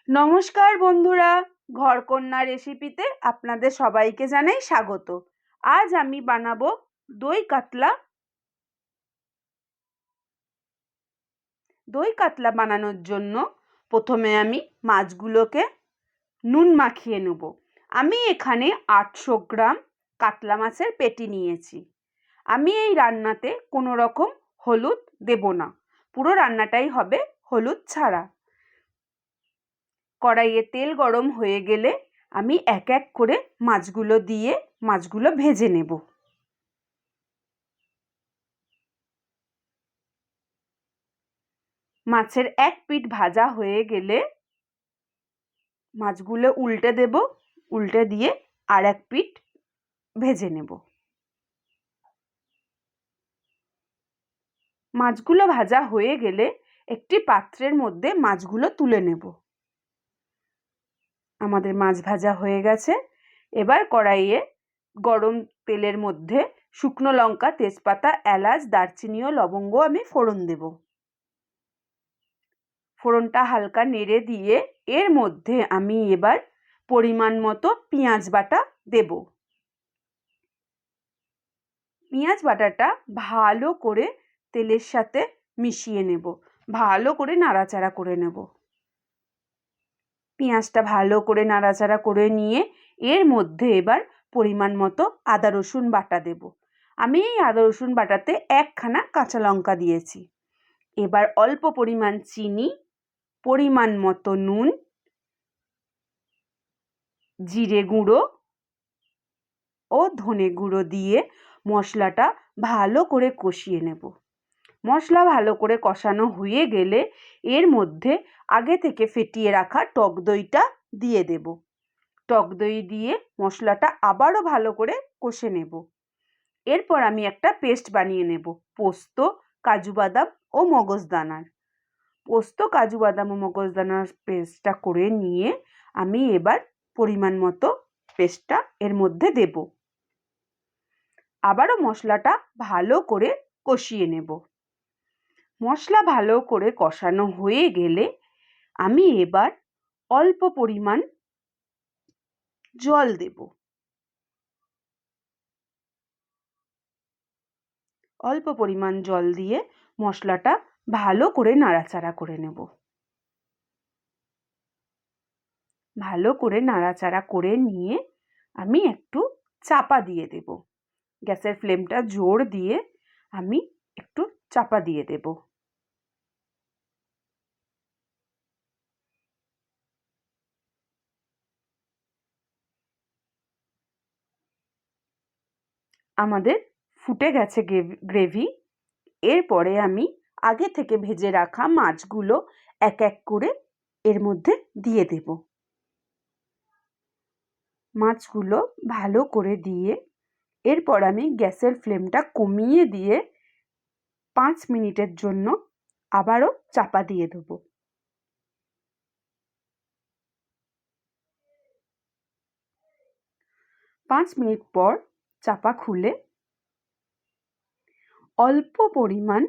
নমস্কার বন্ধুরা, ঘরকন্যা রেসিপিতে আপনাদের সবাইকে জানাই স্বাগত। আজ আমি বানাবো দই কাতলা। দই কাতলা বানানোর জন্য প্রথমে আমি মাছগুলোকে নুন মাখিয়ে নেব। আমি এখানে 800 গ্রাম কাতলা মাছের পেটি নিয়েছি। আমি এই রান্নাতে কোনো রকম হলুদ দেব না, পুরো রান্নাটাই হবে হলুদ ছাড়া। কড়াইয়ে তেল গরম হয়ে গেলে আমি এক এক করে মাছগুলো দিয়ে মাছগুলো ভেজে নেব। মাছের এক পিঠ ভাজা হয়ে গেলে মাছগুলো উল্টে দেব, উল্টে দিয়ে আর এক পিঠ ভেজে নেব। মাছগুলো ভাজা হয়ে গেলে একটি পাত্রের মধ্যে মাছগুলো তুলে নেব। আমাদের মাছ ভাজা হয়ে গেছে। এবার কড়াইয়ে গরম তেলের মধ্যে শুকনো লঙ্কা, তেজপাতা, এলাচ, দারচিনি ও লবঙ্গ আমি ফোড়ন দেব। ফোড়নটা হালকা নেড়ে দিয়ে এর মধ্যে আমি এবার পরিমাণ মতো পেঁয়াজ বাটা দেব। পেঁয়াজ বাটাটা ভালো করে তেলের সাথে মিশিয়ে নেব, ভালো করে নাড়াচাড়া করে নেব। পেঁয়াজটা ভালো করে নাড়াচাড়া করে নিয়ে এর মধ্যে এবার পরিমাণ মতো আদা রসুন বাটা দেব। আমি এই আদা রসুন বাটাতে একখানা কাঁচা লঙ্কা দিয়েছি। এবার অল্প পরিমাণ চিনি, পরিমাণ মতো নুন, জিরে গুঁড়ো ও ধনে গুঁড়ো দিয়ে মশলাটা ভালো করে কষিয়ে নেব। মশলা ভালো করে কষানো হয়ে গেলে এর মধ্যে আগে থেকে ফেটিয়ে রাখা টক দইটা দিয়ে দেব। টক দই দিয়ে মশলাটা আবারও ভালো করে কষে নেব। এরপর আমি একটা পেস্ট বানিয়ে নেব পোস্ত, কাজু বাদাম ও মগজদানার। পোস্ত, কাজু বাদাম ও মগজদানার পেস্টটা করে নিয়ে আমি এবার পরিমাণ মতো পেস্টটা এর মধ্যে দেব। আবারও মশলাটা ভালো করে কষিয়ে নেব। মশলা ভালো করে কষানো হয়ে গেলে আমি এবার অল্প পরিমাণ জল দেব। অল্প পরিমাণ জল দিয়ে মশলাটা ভালো করে নাড়াচাড়া করে নেব। ভালো করে নাড়াচাড়া করে নিয়ে আমি একটু চাপা দিয়ে দেব। গ্যাসের ফ্লেমটা জোর দিয়ে আমি একটু চাপা দিয়ে দেব। আমাদের ফুটে গেছে গ্রেভি। এরপরে আমি আগে থেকে ভেজে রাখা মাছগুলো এক এক করে এর মধ্যে দিয়ে দেব। মাছগুলো ভালো করে দিয়ে এরপর আমি গ্যাসের ফ্লেমটা কমিয়ে দিয়ে 5 মিনিটের জন্য আবারও চাপা দিয়ে দেব। 5 মিনিট পর চাপা খুলে অল্প পরিমাণ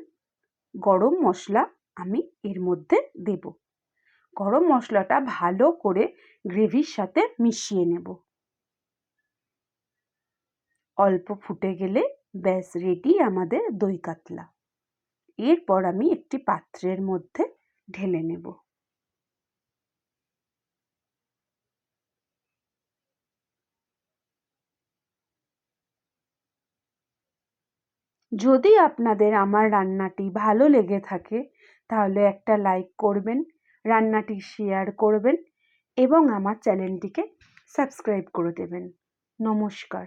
গরম মশলা আমি এর মধ্যে দেব। গরম মশলাটা ভালো করে গ্রেভির সাথে মিশিয়ে নেব। অল্প ফুটে গেলে ব্যাস রেডি আমাদের দই কাতলা। এরপর আমি একটি পাত্রের মধ্যে ঢেলে নেব। যদি আপনাদের আমার রান্নাটি ভালো লেগে থাকে তাহলে একটা লাইক করবেন, রান্নাটি শেয়ার করবেন এবং আমার চ্যানেলটিকে সাবস্ক্রাইব করে দেবেন। নমস্কার।